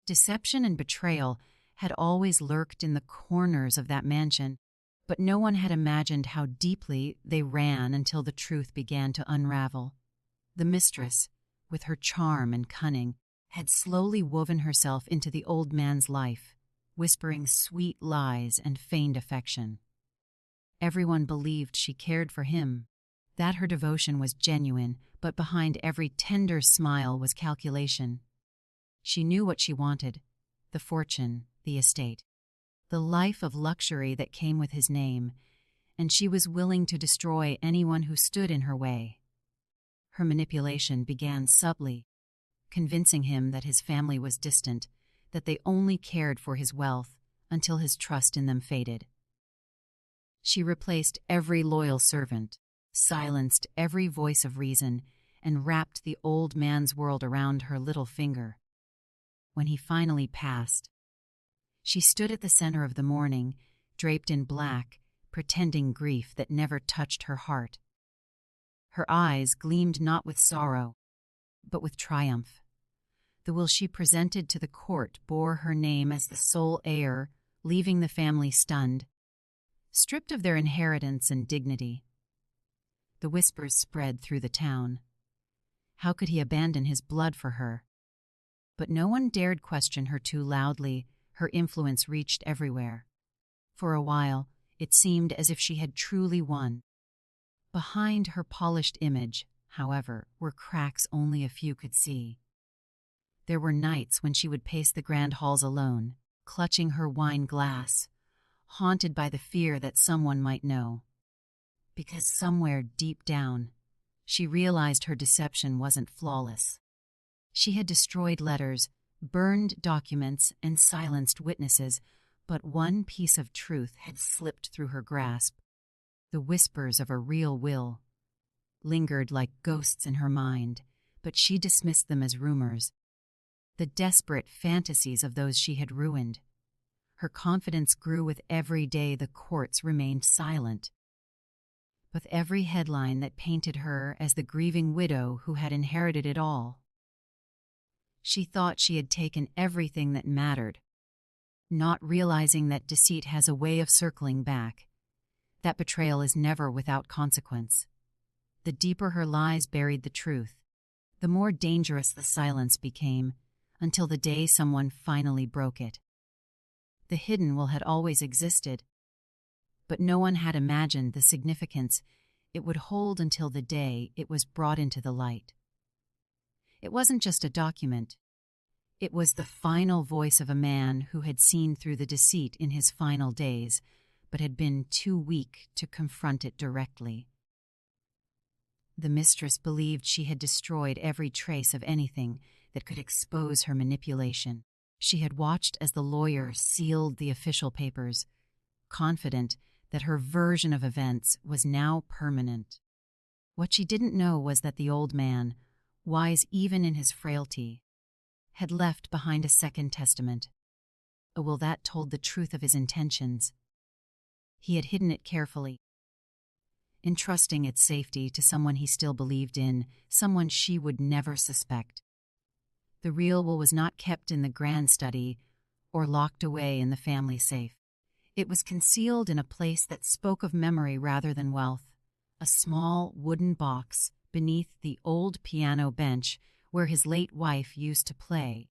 Deception and betrayal had always lurked in the corners of that mansion, but no one had imagined how deeply they ran until the truth began to unravel. The mistress, with her charm and cunning, had slowly woven herself into the old man's life, whispering sweet lies and feigned affection. Everyone believed she cared for him, that her devotion was genuine, but behind every tender smile was calculation. She knew what she wanted: the fortune, the estate, the life of luxury that came with his name, and she was willing to destroy anyone who stood in her way. Her manipulation began subtly, convincing him that his family was distant, that they only cared for his wealth, until his trust in them faded. She replaced every loyal servant, silenced every voice of reason, and wrapped the old man's world around her little finger. When he finally passed, she stood at the center of the mourning, draped in black, pretending grief that never touched her heart. Her eyes gleamed not with sorrow, but with triumph. The will she presented to the court bore her name as the sole heir, leaving the family stunned, stripped of their inheritance and dignity. The whispers spread through the town. How could he abandon his blood for her? But no one dared question her too loudly. Her influence reached everywhere. For a while, it seemed as if she had truly won. Behind her polished image, however, were cracks only a few could see. There were nights when she would pace the grand halls alone, clutching her wine glass, haunted by the fear that someone might know. Because somewhere deep down, she realized her deception wasn't flawless. She had destroyed letters, burned documents, and silenced witnesses, but one piece of truth had slipped through her grasp. The whispers of a real will lingered like ghosts in her mind, but she dismissed them as rumors. The desperate fantasies of those she had ruined. Her confidence grew with every day the courts remained silent, with every headline that painted her as the grieving widow who had inherited it all. She thought she had taken everything that mattered, not realizing that deceit has a way of circling back, that betrayal is never without consequence. The deeper her lies buried the truth, the more dangerous the silence became, until the day someone finally broke it. The hidden will had always existed, but no one had imagined the significance it would hold until the day it was brought into the light. It wasn't just a document. It was the final voice of a man who had seen through the deceit in his final days, but had been too weak to confront it directly. The mistress believed she had destroyed every trace of anything that could expose her manipulation. She had watched as the lawyer sealed the official papers, confident that her version of events was now permanent. What she didn't know was that the old man, wise even in his frailty, had left behind a second testament, a will that told the truth of his intentions. He had hidden it carefully, entrusting its safety to someone he still believed in, someone she would never suspect. The real will was not kept in the grand study or locked away in the family safe. It was concealed in a place that spoke of memory rather than wealth, a small wooden box beneath the old piano bench where his late wife used to play.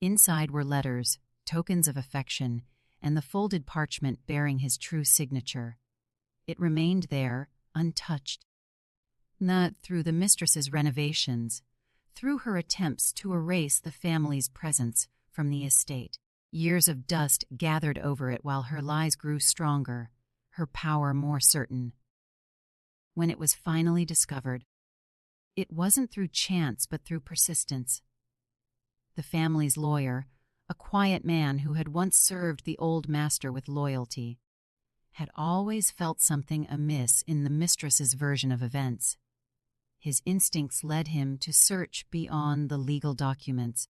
Inside were letters, tokens of affection, and the folded parchment bearing his true signature. It remained there, untouched. Not through the mistress's renovations, through her attempts to erase the family's presence from the estate. Years of dust gathered over it while her lies grew stronger, her power more certain. When it was finally discovered, it wasn't through chance but through persistence. The family's lawyer, a quiet man who had once served the old master with loyalty, had always felt something amiss in the mistress's version of events. His instincts led him to search beyond the legal documents,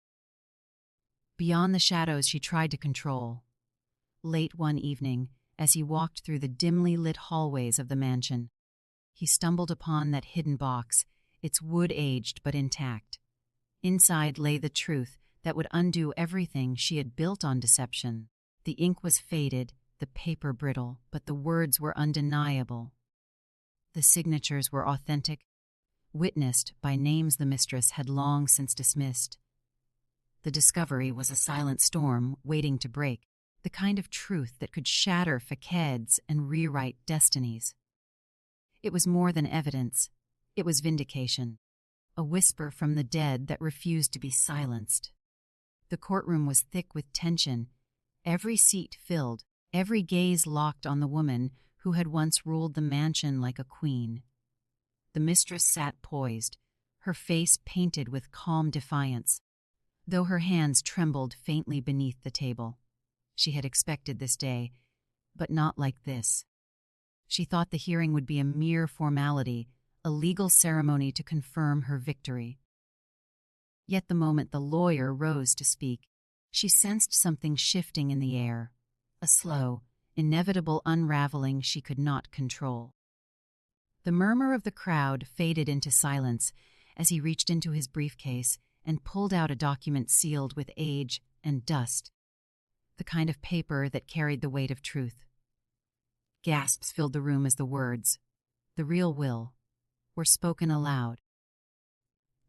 beyond the shadows she tried to control. Late one evening, as he walked through the dimly lit hallways of the mansion, he stumbled upon that hidden box, its wood aged but intact. Inside lay the truth that would undo everything she had built on deception. The ink was faded, the paper brittle, but the words were undeniable. The signatures were authentic, witnessed by names the mistress had long since dismissed. The discovery was a silent storm waiting to break, the kind of truth that could shatter facades and rewrite destinies. It was more than evidence. It was vindication, a whisper from the dead that refused to be silenced. The courtroom was thick with tension, every seat filled, every gaze locked on the woman who had once ruled the mansion like a queen. The mistress sat poised, her face painted with calm defiance, though her hands trembled faintly beneath the table. She had expected this day, but not like this. She thought the hearing would be a mere formality, a legal ceremony to confirm her victory. Yet the moment the lawyer rose to speak, she sensed something shifting in the air, a slow, inevitable unraveling she could not control. The murmur of the crowd faded into silence as he reached into his briefcase and pulled out a document sealed with age and dust, the kind of paper that carried the weight of truth. Gasps filled the room as the words, "The real will," were spoken aloud.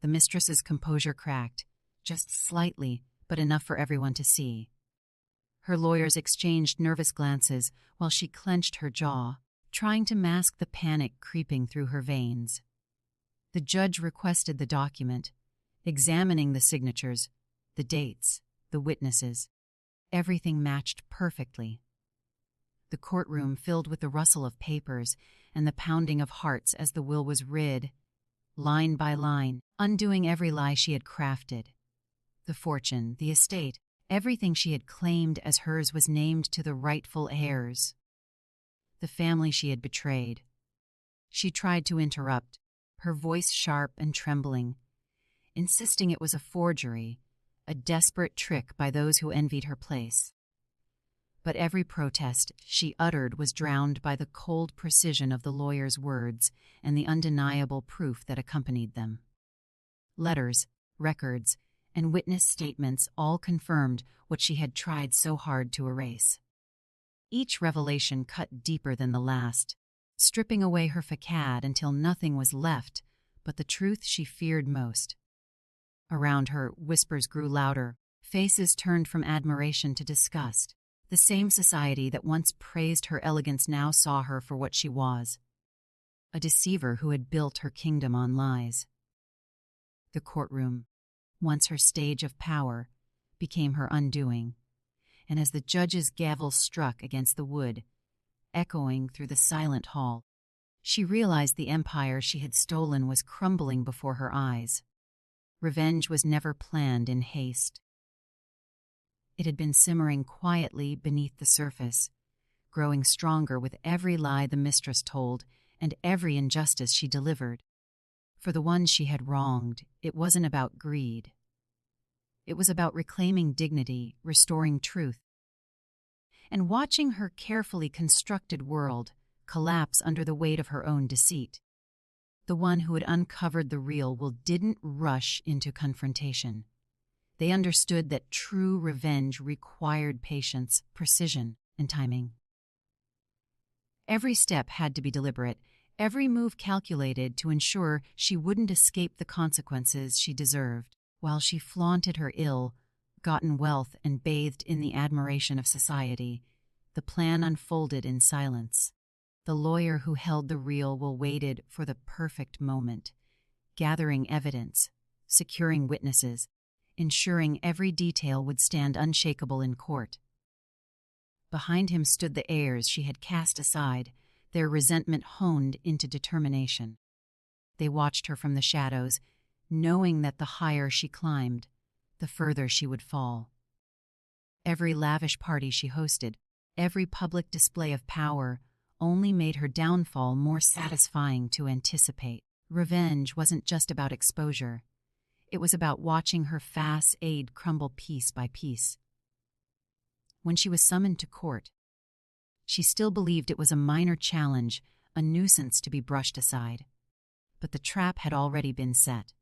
The mistress's composure cracked, just slightly, but enough for everyone to see. Her lawyers exchanged nervous glances while she clenched her jaw, trying to mask the panic creeping through her veins. The judge requested the document, examining the signatures, the dates, the witnesses. Everything matched perfectly. The courtroom filled with the rustle of papers and the pounding of hearts as the will was read, line by line, undoing every lie she had crafted. The fortune, the estate, everything she had claimed as hers was named to the rightful heirs. The family she had betrayed. She tried to interrupt, her voice sharp and trembling, insisting it was a forgery, a desperate trick by those who envied her place. But every protest she uttered was drowned by the cold precision of the lawyer's words and the undeniable proof that accompanied them. Letters, records, and witness statements all confirmed what she had tried so hard to erase. Each revelation cut deeper than the last, stripping away her facade until nothing was left but the truth she feared most. Around her, whispers grew louder, faces turned from admiration to disgust. The same society that once praised her elegance now saw her for what she was, a deceiver who had built her kingdom on lies. The courtroom, once her stage of power, became her undoing, and as the judge's gavel struck against the wood, echoing through the silent hall, she realized the empire she had stolen was crumbling before her eyes. Revenge was never planned in haste. It had been simmering quietly beneath the surface, growing stronger with every lie the mistress told and every injustice she delivered. For the ones she had wronged, it wasn't about greed. It was about reclaiming dignity, restoring truth, and watching her carefully constructed world collapse under the weight of her own deceit. The one who had uncovered the real will didn't rush into confrontation. They understood that true revenge required patience, precision, and timing. Every step had to be deliberate, every move calculated to ensure she wouldn't escape the consequences she deserved. While she flaunted her ill-gotten wealth and bathed in the admiration of society, the plan unfolded in silence. The lawyer who held the real will waited for the perfect moment, gathering evidence, securing witnesses, ensuring every detail would stand unshakable in court. Behind him stood the heirs she had cast aside, their resentment honed into determination. They watched her from the shadows, knowing that the higher she climbed, the further she would fall. Every lavish party she hosted, every public display of power, only made her downfall more satisfying to anticipate. Revenge wasn't just about exposure. It was about watching her facade crumble piece by piece. When she was summoned to court, she still believed it was a minor challenge, a nuisance to be brushed aside. But the trap had already been set.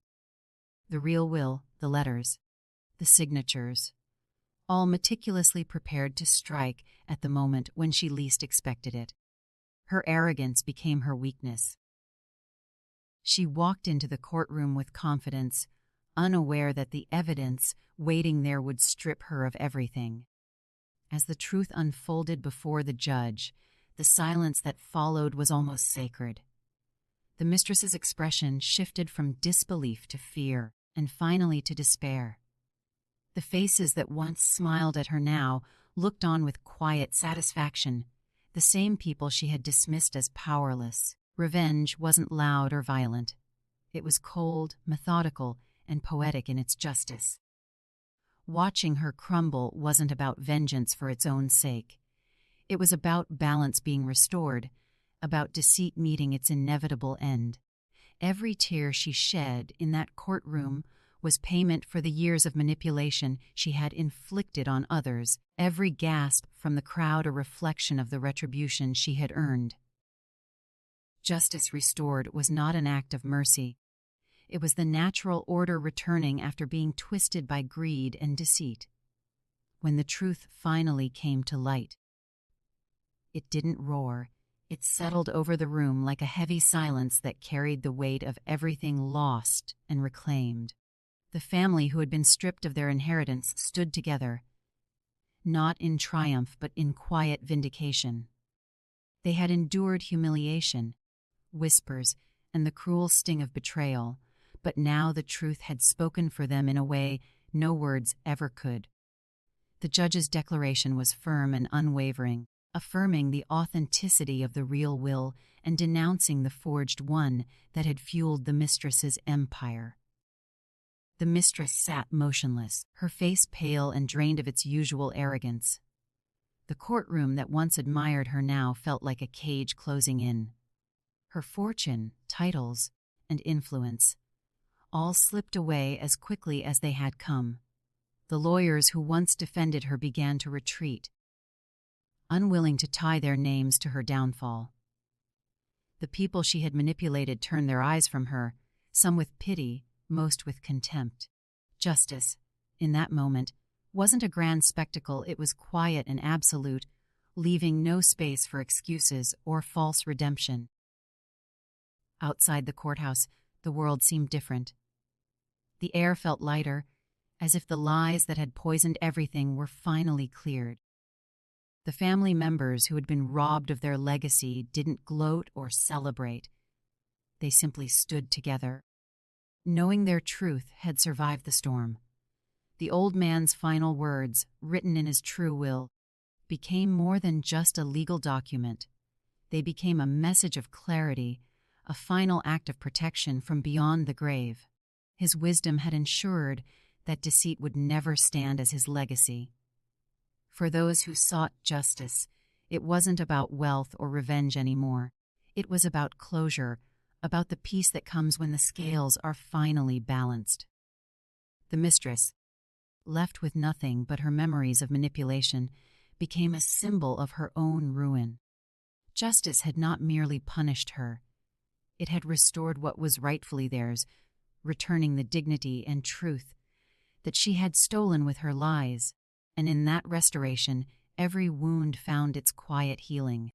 The real will, the letters, the the signatures, all meticulously prepared to strike at the moment when she least expected it. Her arrogance became her weakness. She walked into the courtroom with confidence, unaware that the evidence waiting there would strip her of everything. As the truth unfolded before the judge, the silence that followed was almost sacred. The mistress's expression shifted from disbelief to fear, and finally to despair. The faces that once smiled at her now looked on with quiet satisfaction, the same people she had dismissed as powerless. Revenge wasn't loud or violent. It was cold, methodical, and poetic in its justice. Watching her crumble wasn't about vengeance for its own sake. It was about balance being restored, about deceit meeting its inevitable end. Every tear she shed in that courtroom was payment for the years of manipulation she had inflicted on others, every gasp from the crowd a reflection of the retribution she had earned. Justice restored was not an act of mercy. It was the natural order returning after being twisted by greed and deceit. When the truth finally came to light, it didn't roar. It settled over the room like a heavy silence that carried the weight of everything lost and reclaimed. The family who had been stripped of their inheritance stood together, not in triumph but in quiet vindication. They had endured humiliation, whispers, and the cruel sting of betrayal, but now the truth had spoken for them in a way no words ever could. The judge's declaration was firm and unwavering, affirming the authenticity of the real will and denouncing the forged one that had fueled the mistress's empire. The mistress sat motionless, her face pale and drained of its usual arrogance. The courtroom that once admired her now felt like a cage closing in. Her fortune, titles, and influence all slipped away as quickly as they had come. The lawyers who once defended her began to retreat, unwilling to tie their names to her downfall. The people she had manipulated turned their eyes from her, some with pity, most with contempt. Justice, in that moment, wasn't a grand spectacle. It was quiet and absolute, leaving no space for excuses or false redemption. Outside the courthouse, the world seemed different. The air felt lighter, as if the lies that had poisoned everything were finally cleared. The family members who had been robbed of their legacy didn't gloat or celebrate. They simply stood together, knowing their truth had survived the storm. The old man's final words, written in his true will, became more than just a legal document. They became a message of clarity, a final act of protection from beyond the grave. His wisdom had ensured that deceit would never stand as his legacy. For those who sought justice, it wasn't about wealth or revenge anymore. It was about closure, about the peace that comes when the scales are finally balanced. The mistress, left with nothing but her memories of manipulation, became a symbol of her own ruin. Justice had not merely punished her. It had restored what was rightfully theirs, returning the dignity and truth that she had stolen with her lies, and in that restoration every wound found its quiet healing.